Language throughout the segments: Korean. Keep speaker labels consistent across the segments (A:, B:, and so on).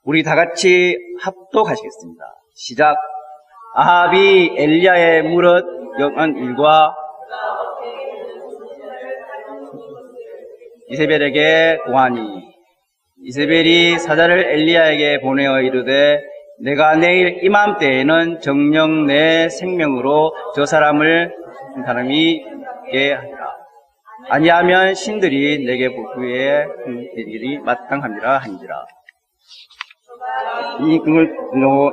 A: 우리 다 같이 합독하시겠습니다. 시작. 아합이 엘리야의 물을 여은 일과 이세벨에게 고하니 이세벨이 사자를 엘리야에게 보내어 이르되 내가 내일 이맘때에는 정녕 내 생명으로 저 사람이 게 하리라. 아니하면 신들이 내게 복구해 일이 마땅함이라 하니라. 이 금을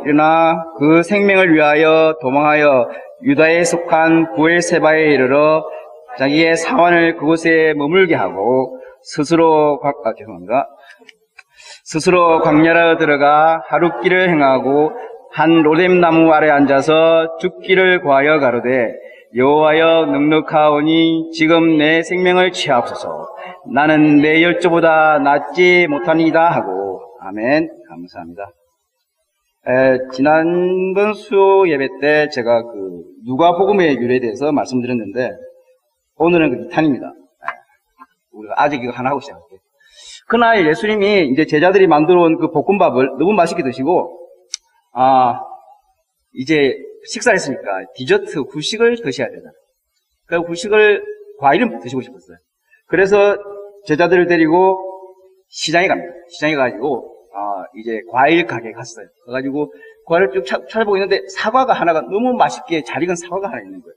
A: 일어나 그 생명을 위하여 도망하여 유다에 속한 부엘세바에 이르러 자기의 사환을 그곳에 머물게 하고 스스로 광야로 들어가 하룻길을 행하고 한 로뎀나무 아래 앉아서 죽기를 구하여 가로되 여호와여 넉넉하오니 지금 내 생명을 취하옵소서. 나는 내 열조보다 낫지 못하니이다 하고. 아멘. 감사합니다. 지난번 수요 예배 때 제가 누가복음의 유래에 대해서 말씀드렸는데 오늘은 2탄입니다. 우리가 아직 이거 하나 하고 시작할게요. 그날 예수님이 이제 제자들이 만들어 온 그 볶음밥을 너무 맛있게 드시고, 이제 식사했으니까 디저트, 후식을 드셔야 되잖아요. 그 후식을 과일을 드시고 싶었어요. 그래서 제자들을 데리고 시장에 갑니다. 시장에 가지고, 이제 과일 가게에 갔어요. 가가지고 과일을 쭉 찾아보고 있는데 사과가 하나가 너무 맛있게 잘 익은 사과가 하나 있는 거예요.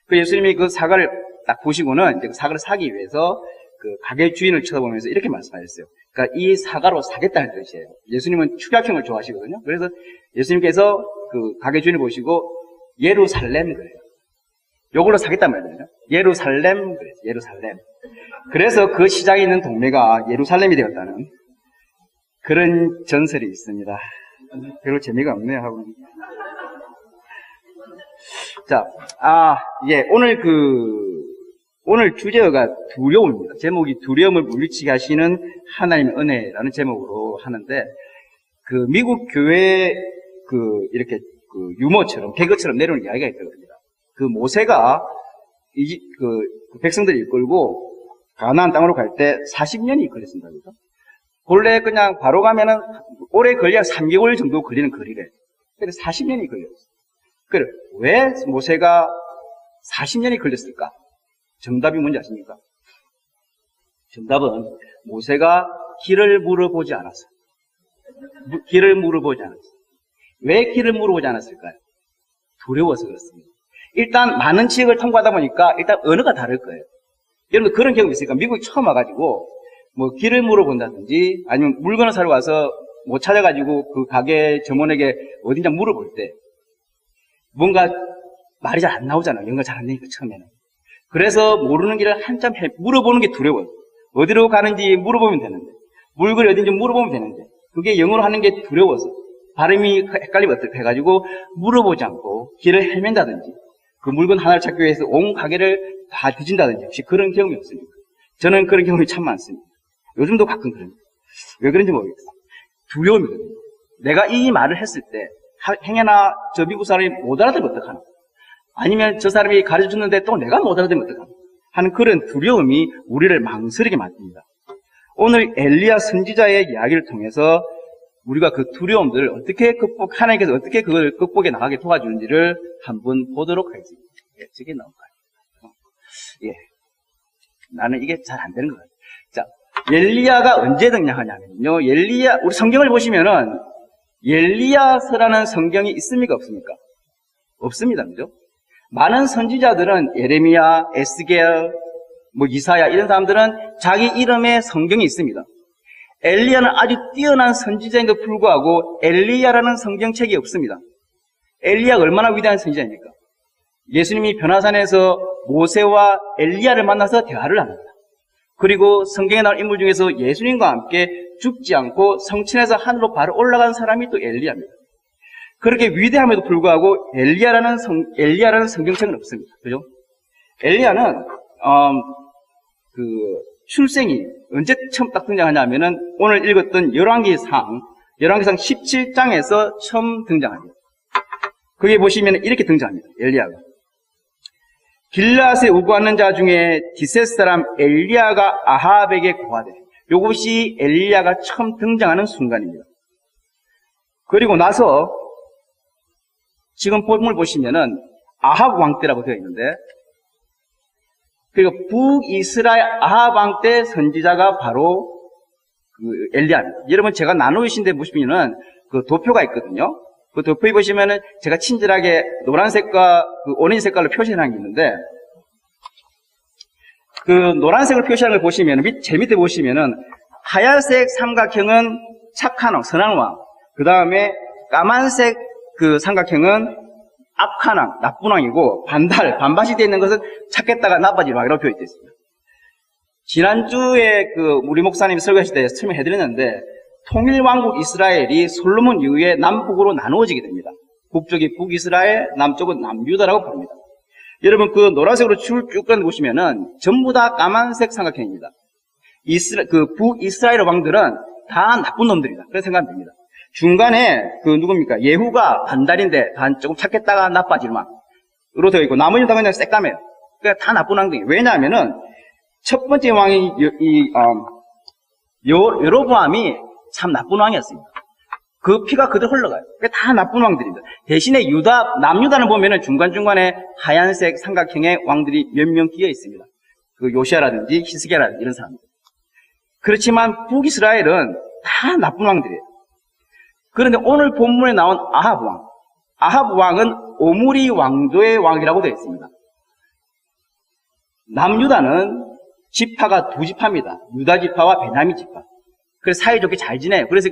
A: 그 예수님이 그 사과를 딱 보시고는 이제 그 사과를 사기 위해서 그 가게 주인을 쳐다보면서 이렇게 말씀하셨어요. 그러니까 이 사과로 사겠다는 뜻이에요. 예수님은 축약형을 좋아하시거든요. 그래서 예수님께서 그 가게 주인을 보시고 예루살렘 그래요. 요걸로 사겠단 말이에요. 예루살렘 그래요. 예루살렘. 그래서 그 시장에 있는 동네가 예루살렘이 되었다는 그런 전설이 있습니다. 별로 재미가 없네요 하고. 자, 오늘 주제가 두려움입니다. 제목이 두려움을 물리치게 하시는 하나님의 은혜라는 제목으로 하는데, 미국 교회 이렇게 유머처럼, 개그처럼 내려오는 이야기가 있거든요. 모세가 그 백성들을 이끌고 가나안 땅으로 갈 때 40년이 걸렸습니다. 그죠? 본래 그냥 바로 가면은 오래 걸려야 3개월 정도 걸리는 거리래. 근데 40년이 걸렸어요. 그래, 왜 모세가 40년이 걸렸을까? 정답이 뭔지 아십니까? 정답은 모세가 길을 물어보지 않았어요. 길을 물어보지 않았어요. 왜 길을 물어보지 않았을까요? 두려워서 그렇습니다. 일단 많은 지역을 통과하다 보니까 일단 언어가 다를 거예요. 여러분 그런 경험이 있으니까 미국에 처음 와가지고 길을 물어본다든지 아니면 물건을 사러 와서 못 찾아가지고 그 가게 점원에게 어딘지 물어볼 때 뭔가 말이 잘 안 나오잖아요. 영어가 잘 안 되니까 처음에는. 그래서 모르는 길을 한참 물어보는 게 두려워요. 어디로 가는지 물어보면 되는데, 물건이 어딘지 물어보면 되는데, 그게 영어로 하는 게 두려워서, 발음이 헷갈리면 어떡해 해가지고 물어보지 않고 길을 헤맨다든지, 그 물건 하나를 찾기 위해서 온 가게를 다 뒤진다든지, 혹시 그런 경험이 없습니까? 저는 그런 경험이 참 많습니다. 요즘도 가끔 그럽니다. 왜 그런지 모르겠어요. 두려움이거든요. 내가 이 말을 했을 때, 행여나 저 미국 사람이 못 알아들으면 어떡하나? 아니면 저 사람이 가르쳐 줬는데 또 내가 못 알아들으면 어떡하나 하는 그런 두려움이 우리를 망설이게 만듭니다. 오늘 엘리야 선지자의 이야기를 통해서 우리가 그 두려움들을 어떻게 하나님께서 어떻게 그걸 극복해 나가게 도와주는지를 한번 보도록 하겠습니다. 저게 나올까요? 나는 이게 잘 안 되는 것 같아요. 자, 엘리야가 언제 등장하냐면요. 우리 성경을 보시면은 엘리야서라는 성경이 있습니까? 없습니까? 없습니다. 그죠? 많은 선지자들은 예레미야, 에스겔, 이사야 이런 사람들은 자기 이름에 성경이 있습니다. 엘리야는 아주 뛰어난 선지자인데 불구하고 엘리야라는 성경책이 없습니다. 엘리야가 얼마나 위대한 선지자입니까? 예수님이 변화산에서 모세와 엘리야를 만나서 대화를 합니다. 그리고 성경에 나온 인물 중에서 예수님과 함께 죽지 않고 성천에서 하늘로 바로 올라간 사람이 또 엘리야입니다. 그렇게 위대함에도 불구하고 엘리야라는 성경책은 없습니다. 그죠? 엘리야는 출생이 언제 처음 딱 등장하냐면은 오늘 읽었던 열왕기상 17장에서 처음 등장합니다. 거기에 보시면 이렇게 등장합니다. 엘리야가 길르앗에 우거하는 자 중에 디셋 사람 엘리야가 아합에게 고하되, 이것이 엘리야가 처음 등장하는 순간입니다. 그리고 나서 지금 본문을 보시면은 아합 왕 때라고 되어 있는데, 그리고 북이스라엘 아합 왕 때 선지자가 바로 그 엘리야입니다. 여러분 제가 나누신 데 보시면은 그 도표가 있거든요. 그 도표에 보시면은 제가 친절하게 노란색과 그 오렌지 색깔로 표시한 게 있는데, 그 노란색을 표시한 걸 보시면은 제 밑에 보시면은 하얀색 삼각형은 착한 왕, 선한 왕. 그 다음에 까만색 그 삼각형은 악한 왕, 나쁜 왕이고, 반밭이 되어 있는 것은 착했다가 나빠진 왕이라고 표현되어 있습니다. 지난주에 그 우리 목사님이 설교하실 때 설명해드렸는데, 통일왕국 이스라엘이 솔로몬 이후에 남북으로 나누어지게 됩니다. 북쪽이 북이스라엘, 남쪽은 남유다라고 부릅니다. 여러분 그 노란색으로 쭉 보시면은 전부 다 까만색 삼각형입니다. 그 북이스라엘 왕들은 다 나쁜 놈들이다. 그렇게 생각하면 됩니다. 중간에 그 누굽니까? 예후가 반달인데 조금 착했다가 나빠지는 왕으로 되어 있고, 나머지는 다 그냥 새까매요. 그러니까 다 나쁜 왕들이에요. 왜냐하면은 첫 번째 왕이 여로보암이 참 나쁜 왕이었습니다. 그 피가 그대로 흘러가요. 그러니까 다 나쁜 왕들입니다. 대신에 남유다는 보면은 중간중간에 하얀색 삼각형의 왕들이 몇 명 끼어 있습니다. 그 요시아라든지 히스기야라든지 이런 사람들. 그렇지만 북이스라엘은 다 나쁜 왕들이에요. 그런데 오늘 본문에 나온 아합 왕. 아합 왕은 오므리 왕조의 왕이라고 되어 있습니다. 남유다는 지파가 두 지파입니다. 유다 지파와 베냐민 지파. 그래서 사이좋게 잘 지내요. 그래서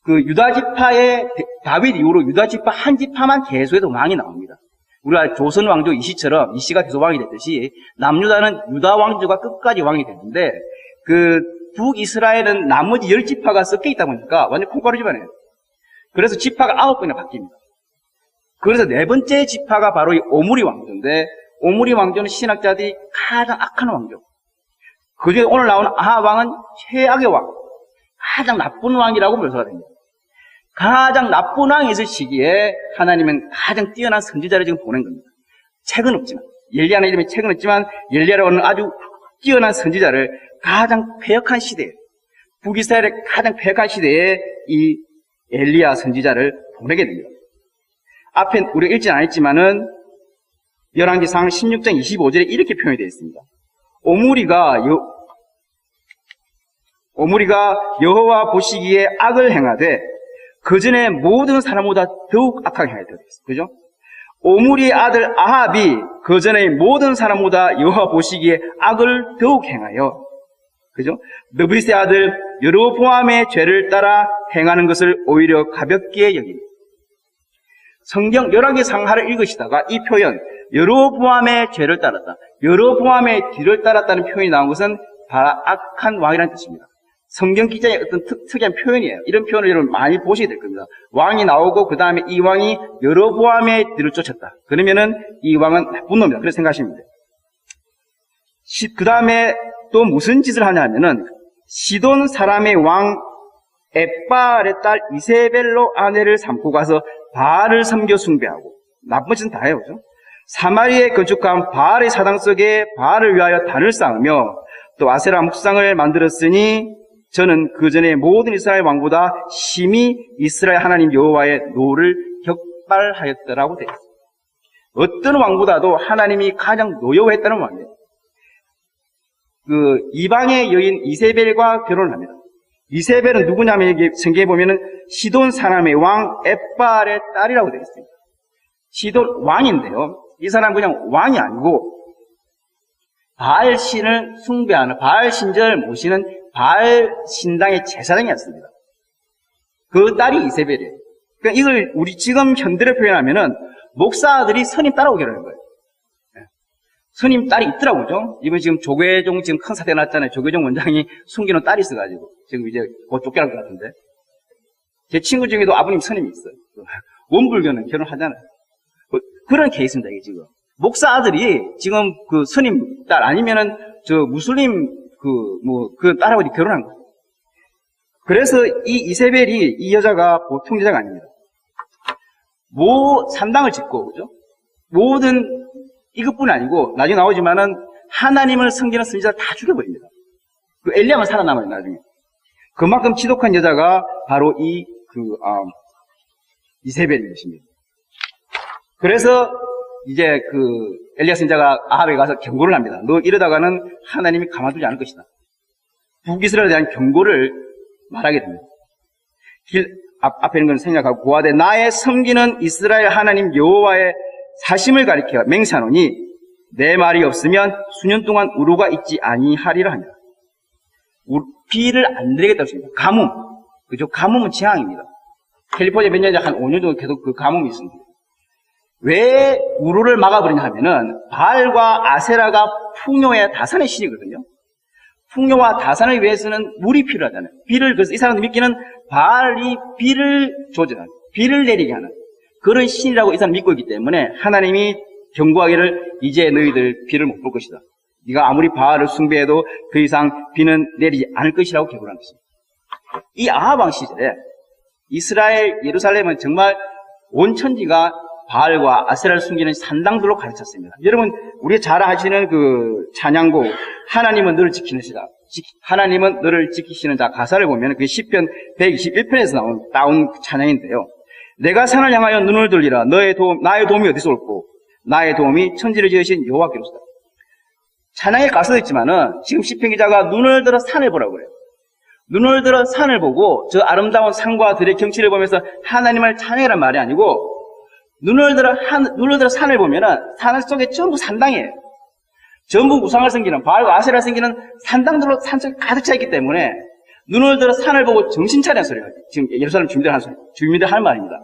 A: 그 유다 지파의 다윗 이후로 유다 지파 한 지파만 계속해서 왕이 나옵니다. 우리가 조선 왕조 이시처럼 이시가 계속 왕이 됐듯이 남유다는 유다 왕조가 끝까지 왕이 됐는데, 그 북이스라엘은 나머지 10지파가 섞여 있다 보니까 완전 콩가루 집안이에요. 그래서 지파가 9번이나 바뀝니다. 그래서 네 번째 지파가 바로 이 오므리 왕조인데, 오므리 왕조는 신학자들이 가장 악한 왕조. 그중에 오늘 나오는 아합 왕은 최악의 왕, 가장 나쁜 왕이라고 묘사가 됩니다. 가장 나쁜 왕이 있을 시기에 하나님은 가장 뛰어난 선지자를 지금 보낸 겁니다. 책은 없지만, 엘리야는 이름에 책은 없지만 엘리야라고 하는 아주 뛰어난 선지자를 가장 패역한 시대에, 북이스라엘의 가장 패역한 시대에 이 엘리야 선지자를 보내게 됩니다. 앞에 우리가 읽지는 않았지만은 열왕기상 16장 25절에 이렇게 표현이 되어 있습니다. 오므리가 여호와 보시기에 악을 행하되 그 전에 모든 사람보다 더욱 악하게 행하였다. 그죠? 오므리의 아들 아합이 그 전에 모든 사람보다 여호와 보시기에 악을 더욱 행하여, 그죠? 느부리스의 아들 여로보암의 죄를 따라 행하는 것을 오히려 가볍게 여깁니다. 성경 열왕기상 하를 읽으시다가 이 표현 여로보암의 죄를 따랐다, 여로보암의 뒤를 따랐다는 표현이 나온 것은 바로 악한 왕이라는 뜻입니다. 성경 기자의 어떤 특이한 표현이에요. 이런 표현을 여러분 많이 보시게 될 겁니다. 왕이 나오고 그 다음에 이 왕이 여로보암의 뒤를 쫓았다. 그러면은 이 왕은 나쁜 놈이다. 그렇게 생각하시면 돼요. 그 다음에 또 무슨 짓을 하냐 하면은 시돈 사람의 왕 엣바알의 딸 이세벨로 아내를 삼고 가서 바알을 섬겨 숭배하고, 나쁜 짓은 다 해요. 그죠? 사마리아에 건축한 바알의 사당 속에 바알을 위하여 단을 쌓으며 또 아세라 묵상을 만들었으니 저는 그 전에 모든 이스라엘 왕보다 심히 이스라엘 하나님 여호와의 노를 격발하였더라고 되어 있습니다. 어떤 왕보다도 하나님이 가장 노여워했다는 왕이에요. 그 이방의 여인 이세벨과 결혼을 합니다. 이세벨은 누구냐면 여기 성경에 보면은 시돈 사람의 왕 엣바알의 딸이라고 되어 있습니다. 시돈 왕인데요, 이 사람 그냥 왕이 아니고 바알 신을 숭배하는, 바알 신전을 모시는 바알 신당의 제사장이었습니다. 그 딸이 이세벨이에요. 그러니까 이걸 우리 지금 현대로 표현하면은 목사들이 스님 딸하고 결혼한 거예요. 스님 딸이 있더라고요. 그죠? 이번 지금 조계종 지금 큰 사태 났잖아요. 조계종 원장이 숨기는 딸이 있어가지고 지금 이제 곧 쫓겨날 것 같은데, 제 친구 중에도 아버님 스님이 있어요. 원불교는 결혼하잖아요. 그런 케이스입니다, 이게 지금. 목사 아들이 지금 그 스님 딸 아니면은 저 무슬림 그 딸하고 결혼한 거예요. 그래서 이 이세벨이, 이 여자가 보통 여자가 아닙니다. 산당을 짓고, 그죠? 모든 이것뿐이 아니고 나중에 나오지만은 하나님을 섬기는 선지자를 다 죽여버립니다. 그 엘리야만 살아남아요, 나중에. 그만큼 지독한 여자가 바로 이세벨인 것입니다. 그래서 이제 엘리야 선지자가 아합에 가서 경고를 합니다. 너 이러다가는 하나님이 가만두지 않을 것이다. 북이스라엘에 대한 경고를 말하게 됩니다. 앞에 있는 건 생략하고 고하되 나의 섬기는 이스라엘 하나님 여호와의 사심을 가리켜 맹세하노니 내 말이 없으면 수년 동안 우로가 있지 아니하리라 하니라. 비를 안 내리겠다고 했습니다. 가뭄. 그죠? 가뭄은 재앙입니다. 캘리포니아 몇 년 전 한 5년 정도 계속 그 가뭄이 있습니다. 왜 우로를 막아버리냐 하면은 바알과 아세라가 풍요의 다산의 신이거든요. 풍요와 다산을 위해서는 물이 필요하잖아요. 그래서 이 사람들 믿기는 바알이 비를 조절하는, 비를 내리게 하는 그런 신이라고 이 사람 믿고 있기 때문에 하나님이 경고하기를 이제 너희들 비를 못 볼 것이다. 네가 아무리 바알을 숭배해도 더 이상 비는 내리지 않을 것이라고 경고를 합니다. 이 아합 왕 시절에 이스라엘 예루살렘은 정말 온 천지가 바알과 아세라를 숨기는 산당들로 가르쳤습니다. 여러분, 우리가 잘 아시는 그 찬양곡 하나님은 너를 지키는 시다. 하나님은 너를 지키시는 자 가사를 보면 그 시편 121편에서 나온 찬양인데요. 내가 산을 향하여 눈을 돌리라. 나의 도움이 어디서 올고 나의 도움이 천지를 지으신 여호와께로소이다. 찬양의 가사도 있지만은 지금 시편 기자가 눈을 들어 산을 보라고 그래요. 눈을 들어 산을 보고 저 아름다운 산과 들의 경치를 보면서 하나님을 찬양이란 말이 아니고 눈을 들어 산을 보면은 산 속에 전부 산당이에요. 전부 우상을 섬기는 바알과 아세라 섬기는 산당들로 산속에 가득 차 있기 때문에 눈을 들어 산을 보고 정신 차리는 소리가 지금 예루살렘 주민들 하는 말입니다.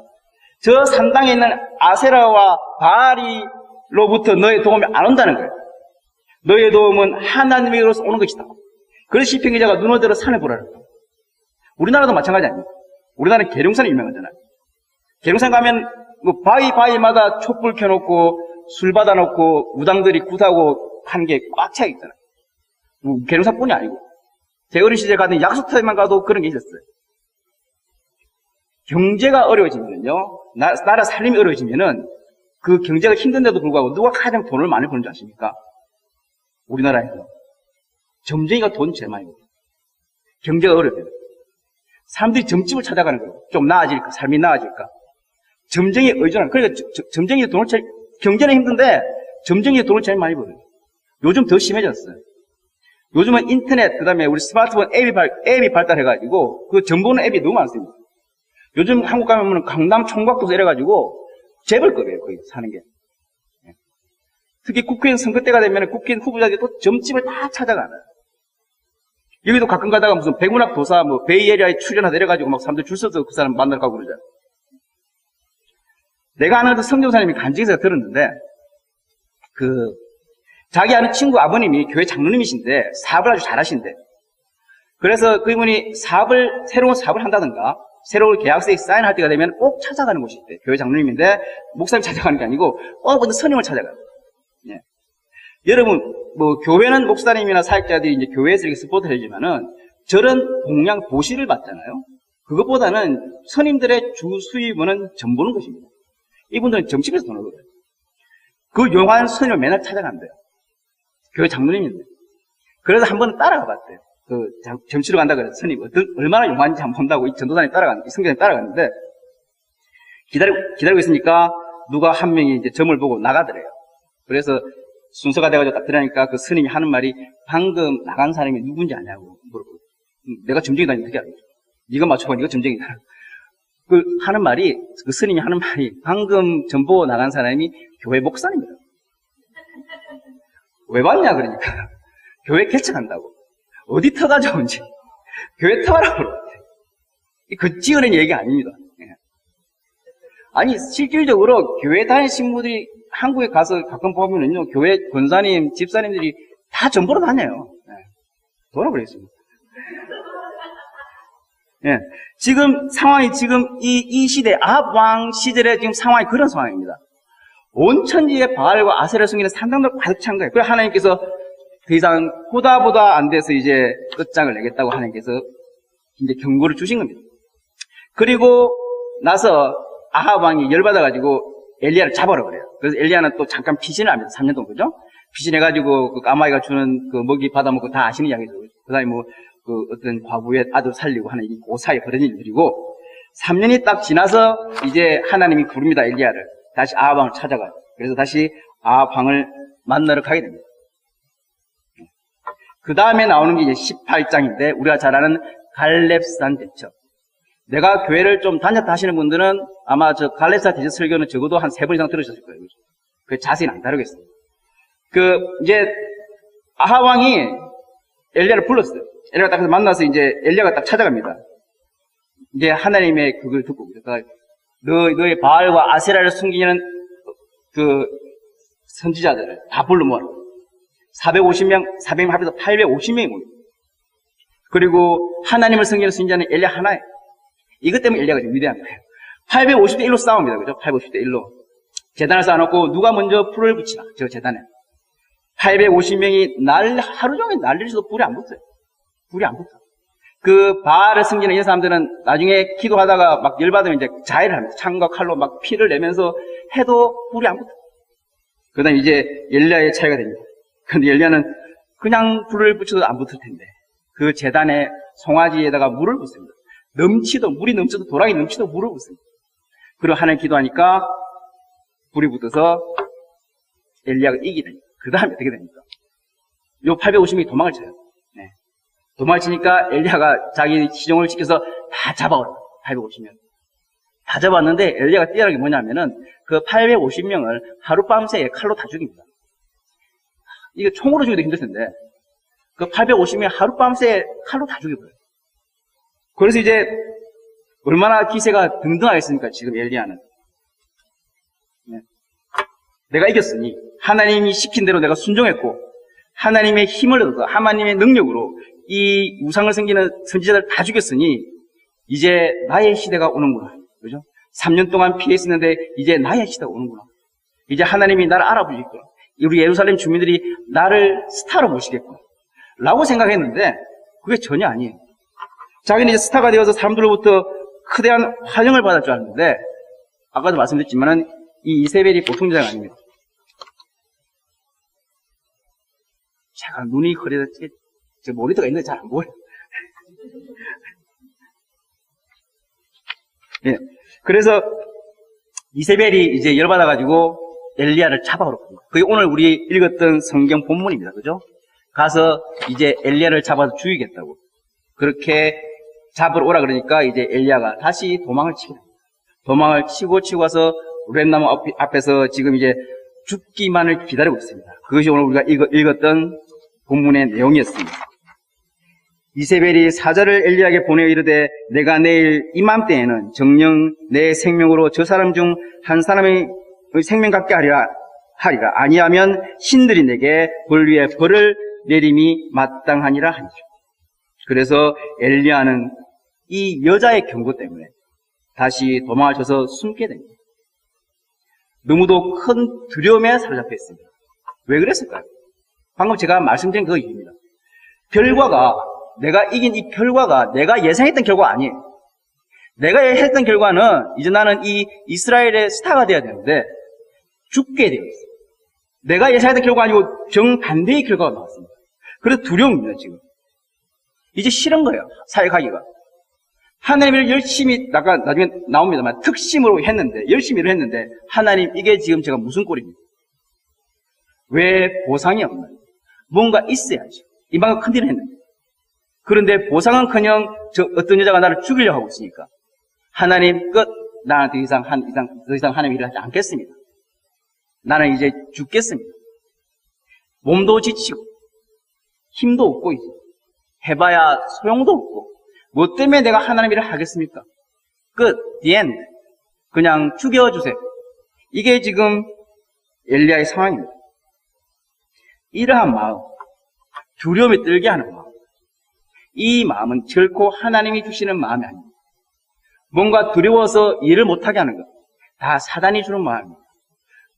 A: 저 산당에 있는 아세라와 바알로부터 너의 도움이 안 온다는 거예요. 너의 도움은 하나님으로서 오는 것이다. 그래서 시편 기자가 눈을 들어 산을 보라는 거예요. 우리나라도 마찬가지 아닙니까? 우리나라는 계룡산이 유명하잖아요. 계룡산 가면 뭐 바위마다 촛불 켜놓고 술 받아놓고 무당들이 굿하고 하는 게 꽉 차 있잖아요. 뭐 계룡산뿐이 아니고 제가 어린 시절에 가던 약수터에만 가도 그런 게 있었어요. 경제가 어려워지면요, 나라 살림이 어려워지면은 그 경제가 힘든데도 불구하고 누가 가장 돈을 많이 버는 줄 아십니까? 우리나라에서 점쟁이가 돈 제일 많이 벌어요. 경제가 어려워요. 사람들이 점집을 찾아가는 거예요. 좀 나아질까, 삶이 나아질까. 점쟁이에 의존하는, 그러니까 점쟁이의 돈을 경제는 힘든데 점쟁이의 돈을 제일 많이 벌어요. 요즘 더 심해졌어요. 요즘은 인터넷, 그 다음에 우리 스마트폰 앱이 발달해가지고 그 정보는 앱이 너무 많습니다. 요즘 한국 가면 강남 총각도서 이래가지고 재벌급이에요, 거기 사는 게. 특히 국회의원 선거 때가 되면 국회의원 후보자들이 또 점집을 다 찾아가요. 여기도 가끔 가다가 무슨 백문학 도사, 베이에리아에 출연하다 이래가지고 막 사람들 줄 서서 그 사람 만나러 가고 그러잖아요. 내가 아는 성경사님이 간증에서 들었는데, 자기 아는 친구 아버님이 교회 장로님이신데, 사업을 아주 잘하신대. 그래서 그분이 새로운 사업을 한다든가, 새로운 계약서에 사인할 때가 되면 꼭 찾아가는 곳이 있대. 교회 장로님인데, 목사님 찾아가는 게 아니고, 어떤 스님을 찾아가요. 예. 여러분, 교회는 목사님이나 사역자들이 이제 교회에서 이렇게 스포트를 해주면은, 저런 공양 보시를 받잖아요. 그것보다는 스님들의 주 수입원은 점 보는 것입니다. 이분들은 점집에서 돈을 벌어요. 그 용한 스님을 맨날 찾아간대요. 교회 장로님인데. 그래서 한 번은 따라가 봤대요. 점치러 간다 그래서 스님 얼마나 용한지 한번 본다고 이 전도사님 이 성경님 따라갔는데, 기다리고 있으니까 누가 한 명이 이제 점을 보고 나가더래요. 그래서 순서가 돼가지고 딱 들으니까 그 스님이 하는 말이, 방금 나간 사람이 누군지 아냐고 물어보고, 내가 점쟁이다, 어떻게 알겠어? 네가 맞춰봐, 네가 점쟁이다. 그 스님이 하는 말이, 방금 점 보고 나간 사람이 교회 목사입니다. 왜 봤냐, 그러니까. 교회 개척한다고. 어디 터가 좋은지. 교회 터가라고 그러는데. 지어낸 얘기 아닙니다. 아니, 실질적으로 교회 다니는 신부들이 한국에 가서 가끔 보면은요, 교회 권사님, 집사님들이 다 점 보러 다녀요. 돌아버리겠습니다. 예. 지금 상황이 이 시대, 아합 왕 시절에 지금 상황이 그런 상황입니다. 온 천지에 바알과 아세라 숨기는 산당들 가득 찬 거예요. 그래서 하나님께서 더 이상 보다 안 돼서 이제 끝장을 내겠다고 하나님께서 이제 경고를 주신 겁니다. 그리고 나서 아합 왕이 열받아가지고 엘리야를 잡아라 그래요. 그래서 엘리야는 또 잠깐 피신을 합니다. 3년 동안, 그죠? 피신해가지고 그 까마귀가 주는 그 먹이 받아먹고 다 아시는 이야기죠. 그 다음에 어떤 과부의 아들 살리고 하는 이 사이에 벌어진 일들이고, 3년이 딱 지나서 이제 하나님이 부릅니다. 엘리야를. 다시 아합 왕을 찾아가요. 그래서 다시 아합 왕을 만나러 가게 됩니다. 그 다음에 나오는 게 이제 18장인데 우리가 잘 아는 갈렙산 대첩. 내가 교회를 좀 다녔다 하시는 분들은 아마 저 갈렙산 대첩 설교는 적어도 한 3번 이상 들으셨을 거예요. 그 자세히는 안 다루겠습니다. 이제 아합 왕이 엘리야를 불렀어요. 엘리야가 딱 만나서 이제 엘리야가 딱 찾아갑니다. 이제 하나님의 그걸 듣고 그러니까 너의 바알과 아세라를 숨기는 그 선지자들을 다 불러 모아라. 450명 합해서 850명이 모입니다. 그리고 하나님을 섬기는 선지자는 엘리야 하나예요. 이것 때문에 엘리야가 좀 위대한 거예요. 850대 1로 싸웁니다. 그죠? 850대 1로. 제단을 쌓아놓고 누가 먼저 불을 붙이나, 저 제단에. 850명이 하루 종일 난리쳐도 불이 안 붙어요. 불이 안 붙어. 그 바알을 섬기는 이 사람들은 나중에 기도하다가 막 열받으면 이제 자해를 합니다. 창과 칼로 막 피를 내면서 해도 불이 안 붙어. 그 다음에 이제 엘리야의 차이가 됩니다. 근데 엘리야는 그냥 불을 붙여도 안 붙을 텐데 그 제단에 송아지에다가 물을 붓습니다. 물이 넘쳐도 도랑이 넘치도 물을 붓습니다. 그리고 하나님 기도하니까 불이 붙어서 엘리야가 이기게 됩니다. 그 다음에 어떻게 됩니까? 요 850명이 도망을 쳐요. 네. 도망을 치니까 엘리야가 자기 시종을 지켜서 다 잡아오라. 850명. 다 잡았는데 엘리야가 뛰어난 게 뭐냐면은 그 850명을 하룻밤새에 칼로 다 죽입니다. 이게 총으로 죽이도 힘들 텐데 그 850명 하룻밤새에 칼로 다 죽여버려요. 그래서 이제 얼마나 기세가 등등하겠습니까? 지금 엘리야는. 네. 내가 이겼으니 하나님이 시킨 대로 내가 순종했고 하나님의 힘을 얻어서 하나님의 능력으로 이 우상을 섬기는 선지자들 다 죽였으니 이제 나의 시대가 오는구나. 그죠? 3년 동안 피해 있었는데 이제 나의 시대가 오는구나. 이제 하나님이 나를 알아보시겠구나. 우리 예루살렘 주민들이 나를 스타로 모시겠구나. 라고 생각했는데 그게 전혀 아니에요. 자기는 이제 스타가 되어서 사람들로부터 크대한 환영을 받을 줄 알았는데 아까도 말씀드렸지만은 이 이세벨이 보통 여자가 아닙니다. 제가 눈이 흐려서 제 모니터가 있는데 잘 안 보여요. 예. 그래서 이세벨이 이제 열받아가지고 엘리야를 잡아오러 갑니다. 그게 오늘 우리 읽었던 성경 본문입니다. 그죠? 가서 이제 엘리야를 잡아서 죽이겠다고. 그렇게 잡으러 오라 그러니까 이제 엘리야가 다시 도망을 치고 도망을 치고 와서 렛나무 앞에서 지금 이제 죽기만을 기다리고 있습니다. 그것이 오늘 우리가 읽었던 본문의 내용이었습니다. 이세벨이 사자를 엘리야에게 보내어 이르되 내가 내일 이맘때에는 정녕 내 생명으로 저 사람 중 한 사람의 생명 갖게 하리라. 아니하면 신들이 내게 벌 위에 벌을 내림이 마땅하니라 하니라. 그래서 엘리야는 이 여자의 경고 때문에 다시 도망을 쳐서 숨게 됩니다. 너무도 큰 두려움에 사로잡혀 있습니다. 왜 그랬을까요? 방금 제가 말씀드린 그 이유입니다. 결과가 내가 이긴 이 결과가 내가 예상했던 결과가 아니에요. 내가 했던 결과는 이제 나는 이 이스라엘의 스타가 되어야 되는데 죽게 되어 있어요. 내가 예상했던 결과가 아니고 정반대의 결과가 나왔습니다. 그래서 두려움입니다. 지금 이제 싫은 거예요. 사역하기가. 하나님을 열심히 나중에 나옵니다만 특심으로 했는데 열심히 일을 했는데 하나님 이게 지금 제가 무슨 꼴입니까? 왜 보상이 없나요? 뭔가 있어야죠. 이만큼 큰 일을 했는데 보상은커녕 어떤 여자가 나를 죽이려고 하고 있으니까 하나님 끝. 나는 더 이상 하나님 일을 하지 않겠습니다. 나는 이제 죽겠습니다. 몸도 지치고 힘도 없고 이제 해봐야 소용도 없고 뭐 때문에 내가 하나님 일을 하겠습니까? 끝. The end. 그냥 죽여주세요. 이게 지금 엘리야의 상황입니다. 이러한 마음, 두려움이 떨게 하는 마음, 이 마음은 결코 하나님이 주시는 마음이 아닙니다. 뭔가 두려워서 일을 못하게 하는 것, 다 사단이 주는 마음입니다.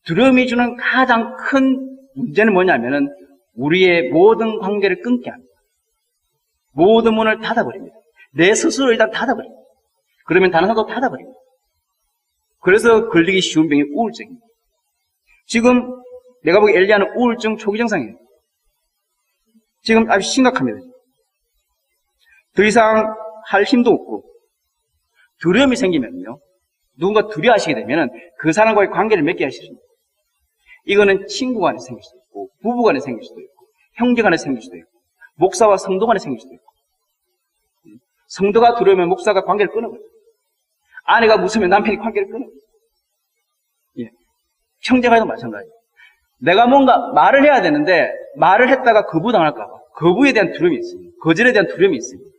A: 두려움이 주는 가장 큰 문제는 뭐냐면은 우리의 모든 관계를 끊게 합니다. 모든 문을 닫아버립니다. 내 스스로 일단 닫아버립니다. 그러면 다른 사람도 닫아버립니다. 그래서 걸리기 쉬운 병이 우울증입니다. 지금 내가 보기에 엘리야는 우울증 초기 증상이에요. 지금 아주 심각합니다. 더 이상 할 힘도 없고 두려움이 생기면요. 누군가 두려워하시게 되면은 그 사람과의 관계를 맺게 하십니다. 이거는 친구 간에 생길 수도 있고, 부부 간에 생길 수도 있고, 형제 간에 생길 수도 있고, 목사와 성도 간에 생길 수도 있고. 성도가 두려우면 목사가 관계를 끊어버려요. 아내가 무서우면 남편이 관계를 끊어버려요. 예. 형제 간에도 마찬가지예요. 내가 뭔가 말을 해야 되는데 말을 했다가 거부당할까 봐. 거부에 대한 두려움이 있습니다. 거절에 대한 두려움이 있습니다.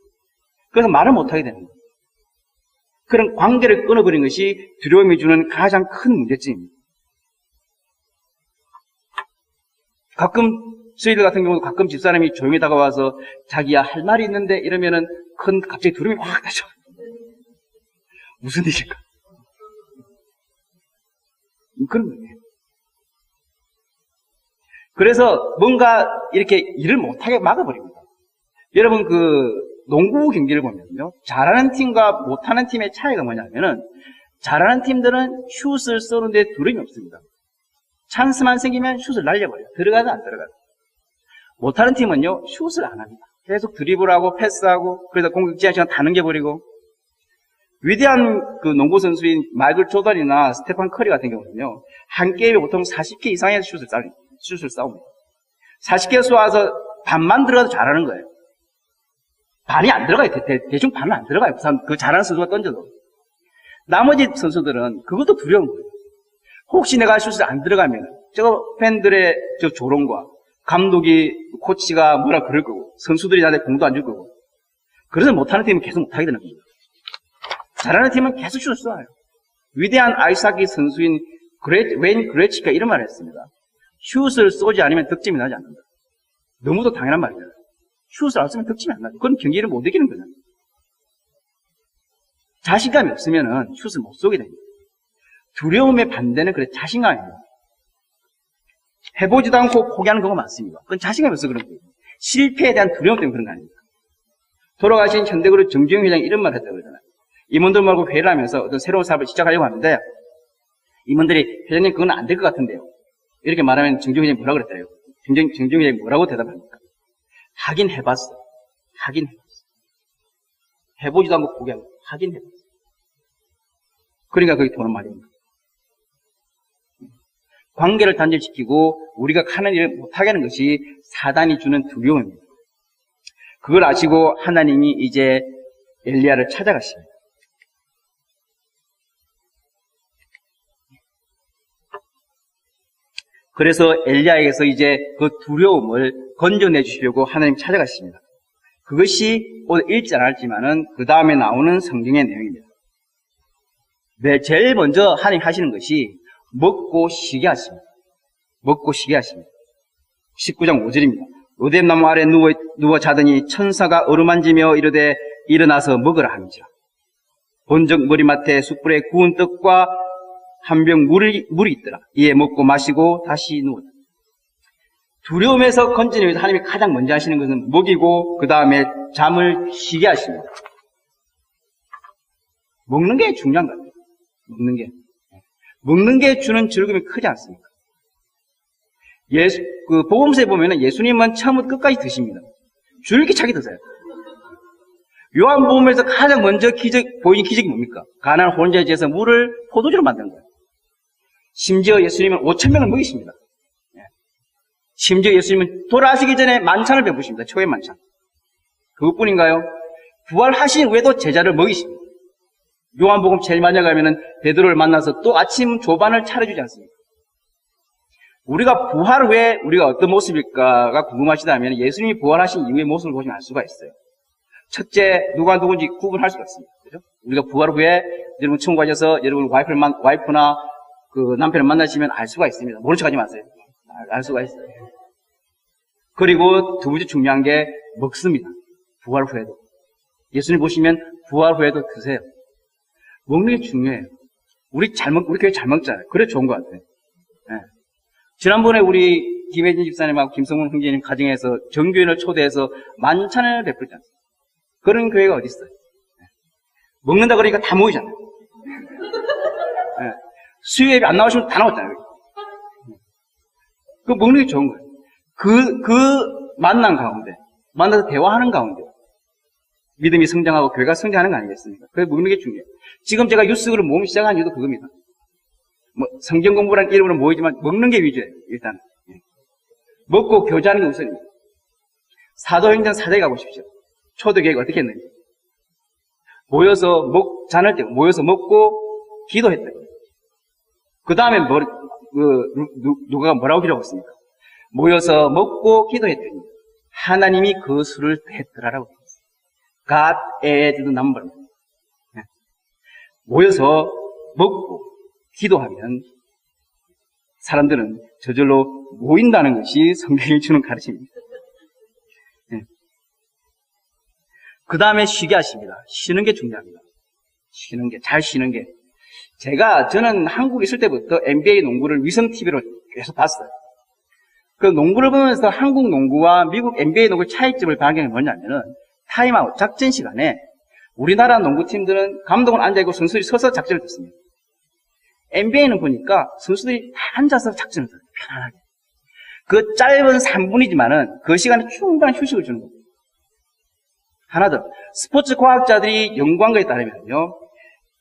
A: 그래서 말을 못하게 되는 거예요. 그런 관계를 끊어버린 것이 두려움이 주는 가장 큰 문제점입니다. 가끔 저희들 같은 경우도 가끔 집사람이 조용히 다가와서 자기야 할 말이 있는데 이러면은 갑자기 두려움이 확 나죠. 무슨 일일까? 그런 거예요. 그래서 뭔가 이렇게 일을 못하게 막아버립니다. 여러분 농구 경기를 보면요. 잘하는 팀과 못하는 팀의 차이가 뭐냐면은 잘하는 팀들은 슛을 쏘는데 두려움이 없습니다. 찬스만 생기면 슛을 날려버려요. 들어가든 안 들어가든. 못하는 팀은요. 슛을 안 합니다. 계속 드리블하고 패스하고 그래서 공격 제한 시간 다 넘겨버리고 위대한 농구 선수인 마이클 조던이나 스테판 커리 같은 경우는요. 한 게임에 보통 40개 이상의 슛을 쏴옵니다. 40개 쏘아서 반만 들어가도 잘하는 거예요. 반이 안 들어가요. 대충 반은 안 들어가요. 그 잘하는 선수가 던져도. 나머지 선수들은 그것도 두려운 거예요. 혹시 내가 슛을 안 들어가면 저 팬들의 저 조롱과 감독이 코치가 뭐라 그럴 거고 선수들이 나한테 공도 안 줄 거고 그래서 못하는 팀은 계속 못하게 되는 겁니다. 잘하는 팀은 계속 슛을 쏴요. 위대한 아이스하키 선수인 웨인 그레치가 이런 말을 했습니다. 슛을 쏘지 않으면 득점이 나지 않는다. 너무도 당연한 말이에요. 슛을 안 쏘면 득점이 안 나죠. 그건 경기를 못 이기는 거잖아요. 자신감이 없으면 슛을 못 쏘게 됩니다. 두려움의 반대는 그래 자신감입니다. 해보지도 않고 포기하는 경우가 많습니다. 그건 자신감이 없어서 그런 거예요. 실패에 대한 두려움 때문에 그런 거 아닙니까? 돌아가신 현대그룹 정주영 회장이 이런 말을 했다고 그러잖아요. 임원들 말고 회의를 하면서 어떤 새로운 사업을 시작하려고 하는데 임원들이 회장님 그건 안 될 것 같은데요. 이렇게 말하면 정주영 회장이 뭐라고 그랬대요? 정주영 회장이 뭐라고 대답합니까? 하긴 해봤어. 하긴 해봤어. 해보지도 않고 포기하고 하긴 해봤어. 그러니까 그게 도는 말입니다. 관계를 단절시키고 우리가 하는 일을 못하게 하는 것이 사단이 주는 두려움입니다. 그걸 아시고 하나님이 이제 엘리야를 찾아가십니다. 그래서 엘리야에게서 이제 그 두려움을 건져내 주시려고 하나님 찾아가십니다. 그것이 오늘 읽지 않았지만은 그 다음에 나오는 성경의 내용입니다. 네, 제일 먼저 하나님 하시는 것이 먹고 쉬게 하십니다. 먹고 쉬게 하십니다. 19장 5절입니다. 로뎀나무 아래 누워 자더니 천사가 어루만지며 이르되 일어나서 먹으라 하니라. 본적 머리맡에 숯불에 구운 떡과 한 병 물이 있더라. 이에 먹고 마시고 다시 누웠다. 두려움에서 건지기 위해서 하나님이 가장 먼저 하시는 것은 먹이고 그 다음에 잠을 쉬게 하십니다. 먹는 게 중요한 것 같아요. 먹는 게 주는 즐거움이 크지 않습니까? 복음서에 보면은 예수님은 처음부터 끝까지 드십니다. 줄기차게 드세요. 요한복음에서 가장 먼저 보인 기적이 뭡니까? 가나안 혼자의 집에서 물을 포도주로 만든 거예요. 심지어 예수님은 5,000명을 먹이십니다. 심지어 예수님은 돌아가시기 전에 만찬을 베푸십니다. 초의 만찬. 그것뿐인가요? 부활하신 후에도 제자를 먹이십니다. 요한복음 제일 마지막에 가면은 베드로를 만나서 또 아침 조반을 차려주지 않습니까? 우리가 부활 후에 우리가 어떤 모습일까가 궁금하시다면 예수님이 부활하신 이후의 모습을 보시면 알 수가 있어요. 첫째, 누가 누군지 구분할 수가 있습니다. 그죠? 우리가 부활 후에 여러분 천국 가셔서 여러분 와이프나 그 남편을 만나시면 알 수가 있습니다. 모른 척 하지 마세요. 알 수가 있어요. 그리고 두 번째 중요한 게 먹습니다. 부활 후에도. 예수님 보시면 부활 후에도 드세요. 먹는 게 중요해요. 우리 교회 잘 먹잖아요. 그래 좋은 것 같아요. 네. 지난번에 우리 김혜진 집사님하고 김성훈 형제님 가정에서 정교인을 초대해서 만찬을 베풀지 않습니까? 그런 교회가 어디 있어요? 네. 먹는다 그러니까 다 모이잖아요. 네. 수요예배 안 나오시면 다 나왔잖아요. 그 먹는 게 좋은 거예요. 그 만남 가운데, 만나서 대화하는 가운데, 믿음이 성장하고 교회가 성장하는 거 아니겠습니까? 그래서 먹는 게 중요해요. 지금 제가 뉴스그룹 모임 시작한 이유도 그겁니다. 뭐 성경 공부라는 이름으로 모이지만 먹는 게 위주예요. 일단 먹고 교제하는 게 우선입니다. 사도행전 4장에 가보십시오. 초대교회가 어떻게 했는지. 모여서 자는 때 모여서 먹고 기도했다. 그 다음에 누가 뭐라고 기록했습니까? 모여서 먹고 기도했더니 하나님이 그 수를 더했더라라고 했어요. God added the number. 모여서 먹고 기도하면 사람들은 저절로 모인다는 것이 성경이 주는 가르침입니다. 그 다음에 쉬게 하십니다. 쉬는 게 중요합니다. 쉬는 게, 잘 쉬는 게. 저는 한국에 있을 때부터 NBA 농구를 위성TV로 계속 봤어요. 그 농구를 보면서 한국 농구와 미국 NBA 농구의 차이점을 발견한 게 뭐냐면은 타임아웃, 작전 시간에 우리나라 농구팀들은 감독은 앉아있고 선수들이 서서 작전을 듣습니다. NBA는 보니까 선수들이 다 앉아서 작전을 들어요. 편안하게. 그 짧은 3분이지만은 그 시간에 충분한 휴식을 주는 겁니다. 하나 더, 스포츠 과학자들이 연구한 것에 따르면요,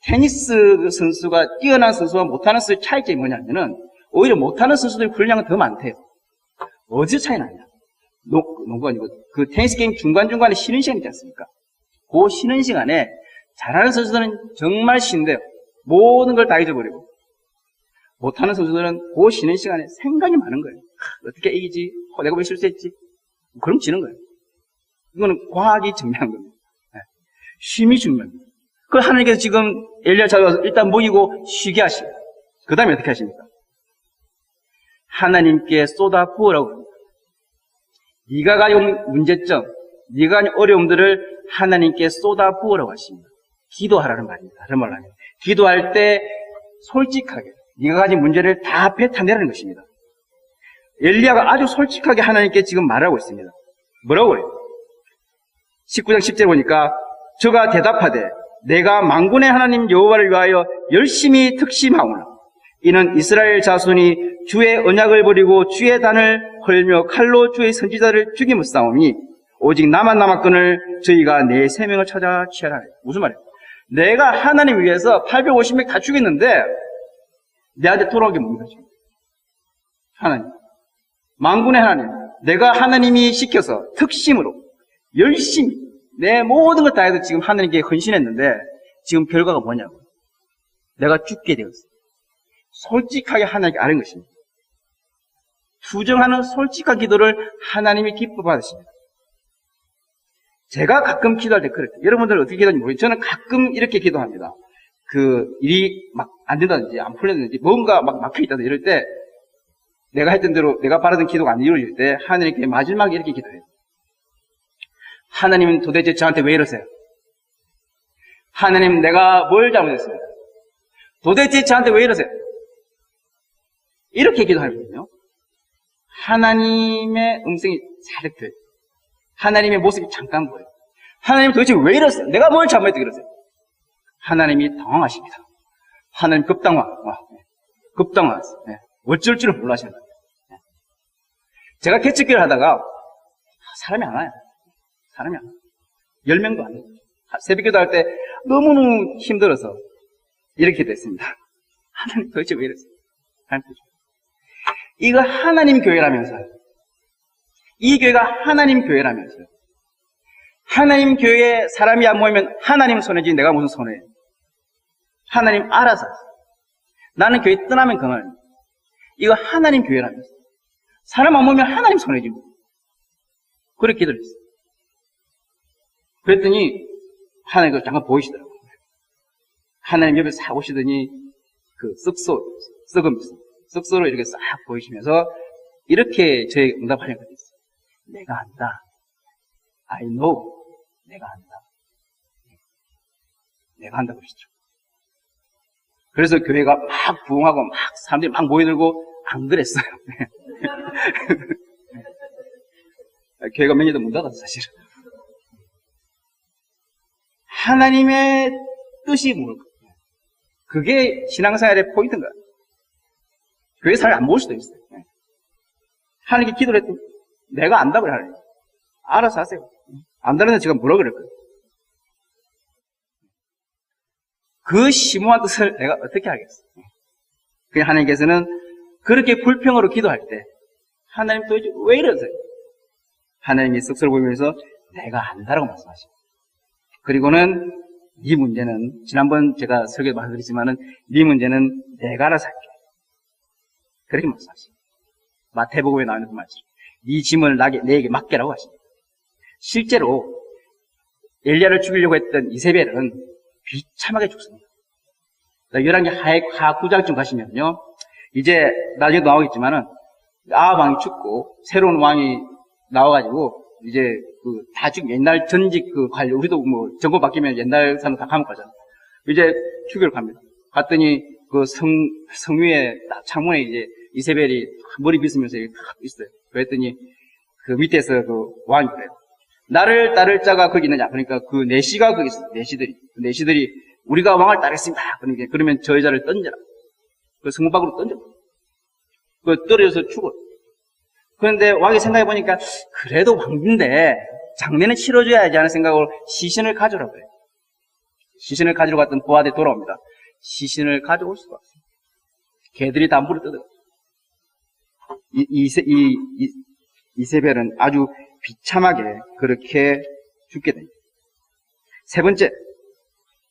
A: 테니스 선수가 뛰어난 선수와 못하는 선수의 차이점이 뭐냐면은 오히려 못하는 선수들의 분량은 더 많대요. 어디서 차이 나냐? 농구가 아니고 그 테니스 게임 중간중간에 쉬는 시간 있지 않습니까? 그 쉬는 시간에 잘하는 선수들은 정말 쉰대요. 모든 걸 다 잊어버리고. 못하는 선수들은 그 쉬는 시간에 생각이 많은 거예요. 어떻게 이기지? 내가 왜 실수했지? 그럼 지는 거예요. 이거는 과학이 증명한 겁니다. 쉼이 중요합니다. 그 하나님께서 지금 엘리야 찾아와서 일단 모이고 쉬게 하시고, 그 다음에 어떻게 하십니까? 하나님께 쏟아 부으라고 합니다. 네가 가진 문제점, 네가 가진 어려움들을 하나님께 쏟아 부으라고 하십니다. 기도하라는 말입니다. 다른 말로 하면 기도할 때 솔직하게 네가 가진 문제를 다 뱉어내라는 것입니다. 엘리야가 아주 솔직하게 하나님께 지금 말하고 있습니다. 뭐라고 그래요? 19장 10절 보니까 저가 대답하되 내가 만군의 하나님 여호와를 위하여 열심히 특심하오나 이는 이스라엘 자손이 주의 언약을 버리고 주의 단을 헐며 칼로 주의 선지자를 죽임을싸우니 오직 나만 남았거늘 저희가 내 생명을 찾아 취하라. 무슨 말이에요? 내가 하나님 위해서 850명 다 죽였는데 내한테 돌아온 게 뭡니까? 하나님, 만군의 하나님, 내가 하나님이 시켜서 특심으로 열심히 내 모든 걸 다 해서 지금 하나님께 헌신했는데 지금 결과가 뭐냐고. 내가 죽게 되었어. 솔직하게 하나님께 아는 것입니다. 투정하는 솔직한 기도를 하나님이 기뻐 받으십니다. 제가 가끔 기도할 때 그랬어요. 여러분들은 어떻게 기도하는지 모르겠어요. 저는 가끔 이렇게 기도합니다. 일이 막 안 된다든지 안 풀렸는지 뭔가 막 막혀있다든지 이럴 때 내가 했던 대로 내가 바라던 기도가 안 이루어질 때 하나님께 마지막에 이렇게 기도해요. 하나님은 도대체 저한테 왜 이러세요? 하나님, 내가 뭘 잘못했습니까? 도대체 저한테 왜 이러세요? 이렇게 기도하거든요. 하나님의 음성이 살짝 들려요. 하나님의 모습이 잠깐 보여요. 하나님 도대체 왜 이러세요? 내가 뭘 잘못했다고 그러세요? 하나님이 당황하십니다. 하나님 급당황하세요. 어쩔 줄을 몰라 하시는 거예요. 제가 개척기를 하다가 사람이 안 와요. 사람이 안 와요. 10명도 안 돼요. 새벽기도 할 때 너무너무 힘들어서 이렇게 됐습니다. 하나님 도대체 왜 이러세요? 이거 하나님 교회라면서요. 이 교회가 하나님 교회라면서요. 하나님 교회에 사람이 안 모이면 하나님 손해지 내가 무슨 손해예요. 하나님 알아서 하세요. 나는 교회 떠나면 그만. 이거 하나님 교회라면서. 사람 안 모이면 하나님 손해지. 그렇게 기도를 했어요. 그랬더니 하나님께서 잠깐 보이시더라고요. 하나님 옆에 싹 오시더니 그 썩소로 이렇게 싹 보이시면서 이렇게 저에게 응답하려고 했어요. 내가 안다. I know. 내가 안다. 내가 한다고 그러시죠. 그래서 교회가 막 부흥하고 막 사람들이 막 모여들고 안 그랬어요. 교회가 몇 년도 문 닫았어 사실은. 하나님의 뜻이 뭘까? 그게 신앙생활의 포인트인가요? 교회 사람이 안 모을 수도 있어요. 하나님께 기도를 했더니 내가 안다고 하나님. 알아서 하세요. 안다는데 제가 뭐라 그럴까요? 그 심오한 뜻을 내가 어떻게 알겠어? 그냥 하나님께서는 그렇게 불평으로 기도할 때 하나님 도대체 왜 이러세요? 하나님이 쓱쓱 보면서 내가 안다라고 말씀하십니다. 그리고는 네 문제는 지난번 제가 설교에 말씀드렸지만은 네 문제는 내가 알아서 할게. 그렇게 말씀하십니다. 마태복음에 나오는 그 말씀. 네 짐을 내게 맡겨라고 하십니다. 실제로 엘리야를 죽이려고 했던 이세벨은 비참하게 죽습니다. 열왕기 하 9장쯤 가시면요, 이제 나중에 나오겠지만은 아합 왕이 죽고 새로운 왕이 나와가지고 이제 그 다 지금 옛날 전직 그 관리, 우리도 뭐 정권 바뀌면 옛날 사람 다 감옥 가잖아. 이제 죽이러 갑니다. 갔더니 그 성 위에 딱 창문에 이제 이세벨이 머리 빗으면서 이렇게 딱 있어요. 그랬더니 그 밑에서 그 왕이 그래요. 나를 따를 자가 거기 있느냐? 그러니까 그 내시가 거기 있어요. 내시들이 우리가 왕을 따르겠습니다. 그러면 저 여자를 던져라. 그 성문 밖으로 던져. 그 떨어져서 죽어. 그런데 왕이 생각해 보니까 그래도 왕인데 장례는 치러줘야지 하는 생각으로 시신을 가져오라고 해요. 시신을 가지러 갔던 보아대 돌아옵니다. 시신을 가져올 수가 없어요. 개들이 다 물을 뜯어요. 이세벨은 아주 비참하게 그렇게 죽게 됩니다. 세 번째,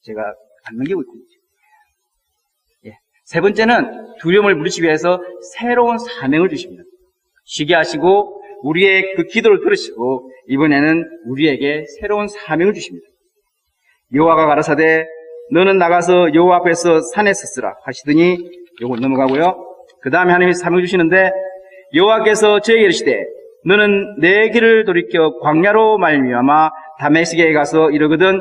A: 제가 안 넘기고 있군요. 세 번째는 두려움을 물리치기 위해서 새로운 사명을 주십니다. 쉬게 하시고 우리의 그 기도를 들으시고 이번에는 우리에게 새로운 사명을 주십니다. 여호와가 가라사대 너는 나가서 여호와 앞에서 산에 섰으라 하시더니 요거 넘어가고요. 그 다음에 하나님이 사명을 주시는데 여호와께서 저에게 이르시되 너는 내 길을 돌이켜 광야로 말미암아 다메섹에 가서 이르거든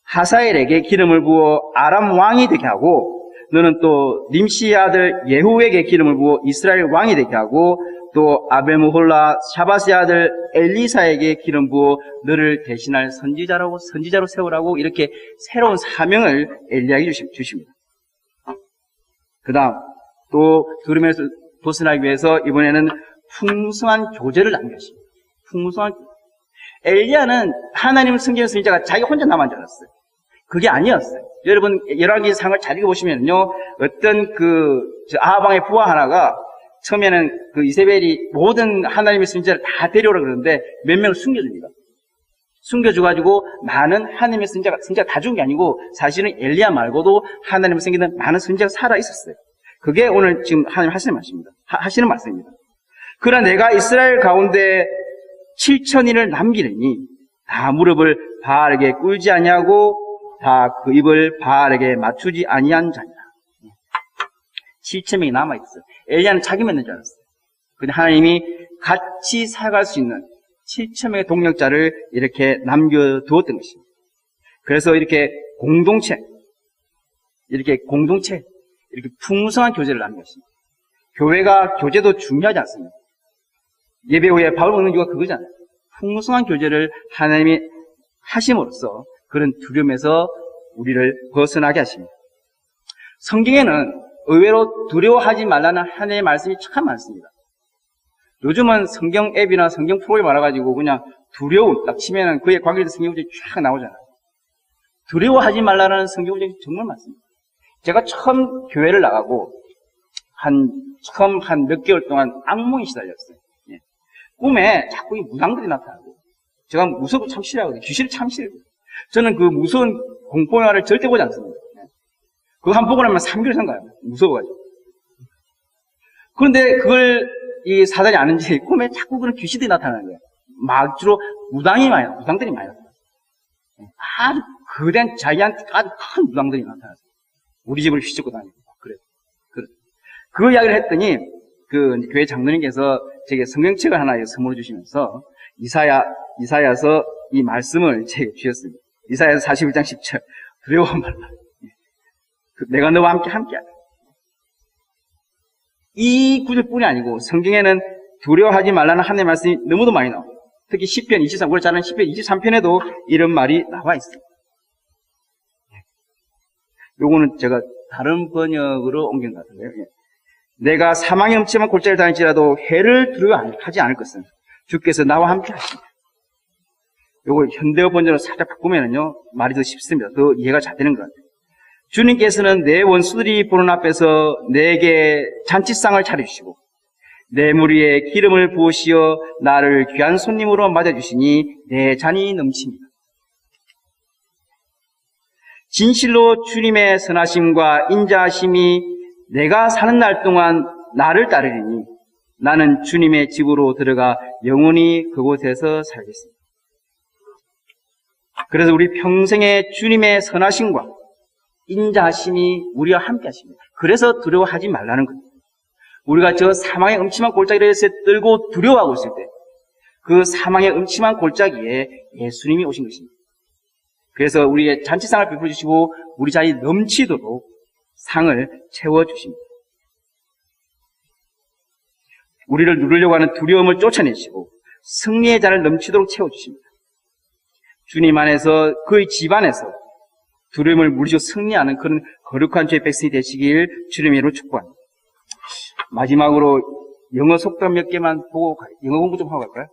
A: 하사엘에게 기름을 부어 아람 왕이 되게 하고 너는 또 님시의 아들 예후에게 기름을 부어 이스라엘 왕이 되게 하고 또 아벨무홀라 샤바스의 아들 엘리사에게 기름 부어 너를 대신할 선지자로 세우라고 이렇게 새로운 사명을 엘리야에게 주십니다. 그 다음 또 두려움에서 벗어나기 위해서 이번에는 풍성한 교제를 남겼습니다. 풍성한 엘리야는 하나님을 섬기는 선지자가 자기 혼자 남은 줄 알았어요. 그게 아니었어요. 여러분 열왕기 상을 잘 읽어보시면요, 어떤 아합 왕의 부하 하나가 처음에는 그 이세벨이 모든 하나님의 선지자를 다 데려오라 그러는데 몇 명을 숨겨줍니다. 숨겨줘가지고 많은 하나님의 선지자가 다 죽은 게 아니고 사실은 엘리야 말고도 하나님을 섬기는 많은 선지자가 살아 있었어요. 그게 오늘 지금 하나님 하시는 말씀입니다. 그러나 내가 이스라엘 가운데 7,000인을 남기려니 다 무릎을 바알에게 꿇지 아니하고 다 그 입을 바알에게 맞추지 아니한 자니라. 7,000명이 남아있어요. 엘리야는 자기 믿는 줄 알았어요. 근데 하나님이 같이 살아갈 수 있는 7,000명의 동력자를 이렇게 남겨두었던 것입니다. 그래서 이렇게 이렇게 풍성한 교제를 남겼습니다. 교회가 교제도 중요하지 않습니다. 예배 후에 밥을 먹는 이유가 그거잖아요. 풍성한 교제를 하나님이 하심으로써 그런 두려움에서 우리를 벗어나게 하십니다. 성경에는 의외로 두려워하지 말라는 하나님의 말씀이 참 많습니다. 요즘은 성경 앱이나 성경 프로그램 알아가지고 그냥 두려움 딱 치면은 그에 관계된 성경 구절이 쫙 나오잖아요. 두려워하지 말라는 성경 구절이 정말 많습니다. 제가 처음 교회를 나가고 처음 한 몇 개월 동안 악몽이 시달렸어요. 예. 꿈에 자꾸 이 무당들이 나타나고 제가 무섭고 참 싫어하거든요. 귀신을 참 싫어해요. 저는 그 무서운 공포 영화를 절대 보지 않습니다. 그거 한 번 보고 나면 3개월 생가요. 무서워가지고. 그런데 그걸 이 사단이 아는지 꿈에 자꾸 그런 귀신들이 나타나는 거예요. 막 주로 무당들이 많이 나타나요. 아주 거대한 자기한테 아주 큰 무당들이 나타나서 우리 집을 휘젓고 다니고 그래요. 그 이야기를 했더니 그 교회 장로님께서 제게 성경책을 하나 선물해 주시면서 이사야서 이 말씀을 제게 주셨습니다. 이사야서 41장 10절 두려워 말라. 내가 너와 함께하라. 이 구절뿐이 아니고 성경에는 두려워하지 말라는 하나님의 말씀이 너무도 많이 나와요. 특히 시편 23, 우리 잘 아는 시편 23편에도 이런 말이 나와 있어요. 요거는 제가 다른 번역으로 옮긴 것 같은데요. 내가 사망의 음침한 골짜기를 다닐지라도 해를 두려워하지 않을 것은 주께서 나와 함께 하십니다. 요걸 현대어 번역으로 살짝 바꾸면은요, 말이 더 쉽습니다. 더 이해가 잘 되는 것 같아요. 주님께서는 내 원수들이 보는 앞에서 내게 잔치상을 차려주시고, 내 물 위에 기름을 부으시어 나를 귀한 손님으로 맞아주시니 내 잔이 넘칩니다. 진실로 주님의 선하심과 인자하심이 내가 사는 날 동안 나를 따르리니 나는 주님의 집으로 들어가 영원히 그곳에서 살겠습니다. 그래서 우리 평생에 주님의 선하심과 인자하심이 우리와 함께 하십니다. 그래서 두려워하지 말라는 겁니다. 우리가 저 사망의 음침한 골짜기를 떨고 두려워하고 있을 때 그 사망의 음침한 골짜기에 예수님이 오신 것입니다. 그래서 우리의 잔치상을 베풀어 주시고 우리 잔이 넘치도록 상을 채워주십니다. 우리를 누르려고 하는 두려움을 쫓아내시고 승리의 잔을 넘치도록 채워주십니다. 주님 안에서 그의 집 안에서 두려움을 물리치고 승리하는 그런 거룩한 주의 백성이 되시길 주님의 이름으로 축복합니다. 마지막으로 영어 속담 몇 개만 보고 영어 공부 좀 하고 갈까요?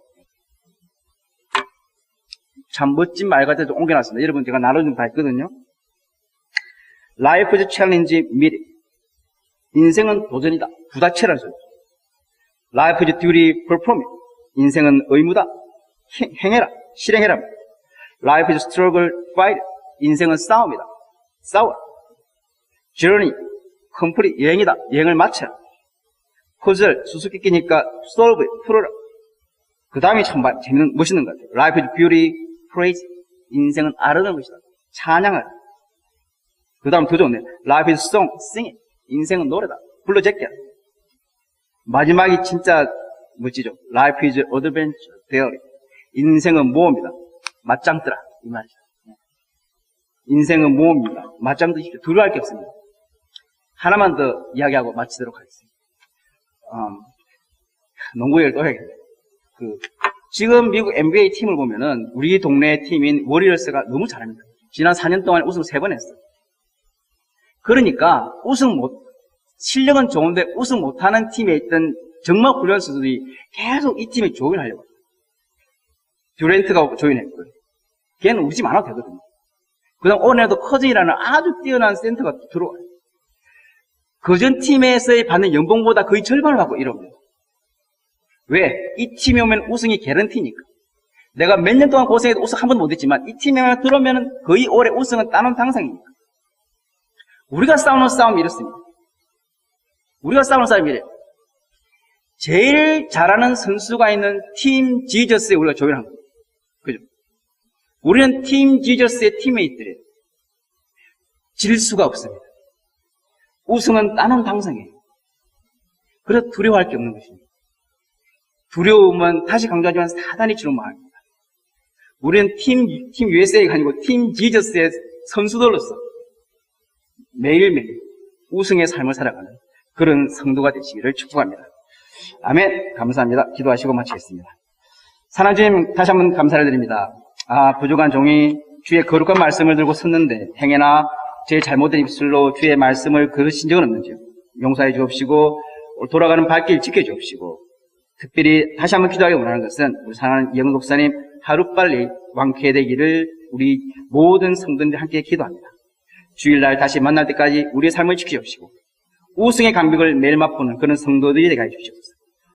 A: 참 멋진 말 같아서 옮겨놨습니다. 여러분 제가 나눠준 다 했거든요. Life is challenge meet. 인생은 도전이다. 부다체라는 소리죠. Life is duty perform. 인생은 의무다. 행해라. 실행해라. Life is struggle fight. 인생은 싸움이다. 싸워. Journey complete. 여행이다. 여행을 마쳐라. 퍼즐 수수께끼니까 solve. 풀어라. 그 다음이 참 재밌는, 멋있는 것 같아요. Life is beauty praise. 인생은 아름다운 것이다. 찬양하라. 그 다음 더 좋네. Life is song, sing it. 인생은 노래다. 불러 제껴라. 마지막이 진짜 멋지죠. Life is adventure, daily. 인생은 모험이다. 맞짱 뜨라. 이 말이죠. 인생은 모험입니다. 맞짱 뜨십시오. 두려워할 게 없습니다. 하나만 더 이야기하고 마치도록 하겠습니다. 농구 얘기를 또 해야겠네요. 지금 미국 NBA 팀을 보면은 우리 동네 팀인 워리어스가 너무 잘합니다. 지난 4년 동안 우승을 3번 했어요. 그러니까 실력은 좋은데 우승 못하는 팀에 있던 정말 훌륭한 선수들이 계속 이 팀에 조인하려고 해요. 듀란트가 조인했고요. 걔는 우리 집 안 와도 되거든요. 그 다음 오늘도 커즌이라는 아주 뛰어난 센터가 들어와요. 그전 팀에서의 받는 연봉보다 거의 절반을 받고 이럽니다. 왜? 이 팀에 오면 우승이 개런티니까. 내가 몇 년 동안 고생해도 우승 한 번도 못했지만 이 팀에 들어오면 거의 올해 우승은 따놓은 당상이니까. 우리가 싸우는 싸움이 이렇습니다. 우리가 싸우는 싸움이 이래요. 제일 잘하는 선수가 있는 팀 지저스에 우리가 조인한 거예요. 그죠? 우리는 팀 지저스의 팀메이트래요. 질 수가 없습니다. 우승은 따놓은 당상이에요. 그래서 두려워할 게 없는 것입니다. 두려움은 다시 강조하지만 사단이 주는 마음입니다. 우리는 팀 USA가 아니고 팀 지저스의 선수들로서 매일매일 우승의 삶을 살아가는 그런 성도가 되시기를 축복합니다. 아멘. 감사합니다. 기도하시고 마치겠습니다. 사랑하는 주님, 다시 한번 감사를 드립니다. 부족한 종이 주의 거룩한 말씀을 들고 섰는데 행여나 제 잘못된 입술로 주의 말씀을 거르신 적은 없는지요. 용서해 주옵시고 돌아가는 발길 지켜주옵시고 특별히 다시 한번 기도하기 원하는 것은 우리 사랑하는 이영은 목사님 하루빨리 완쾌되기를 우리 모든 성도들이 함께 기도합니다. 주일날 다시 만날 때까지 우리의 삶을 지켜주시고 우승의 감격을 매일 맛보는 그런 성도들이 되게 해주시옵소서.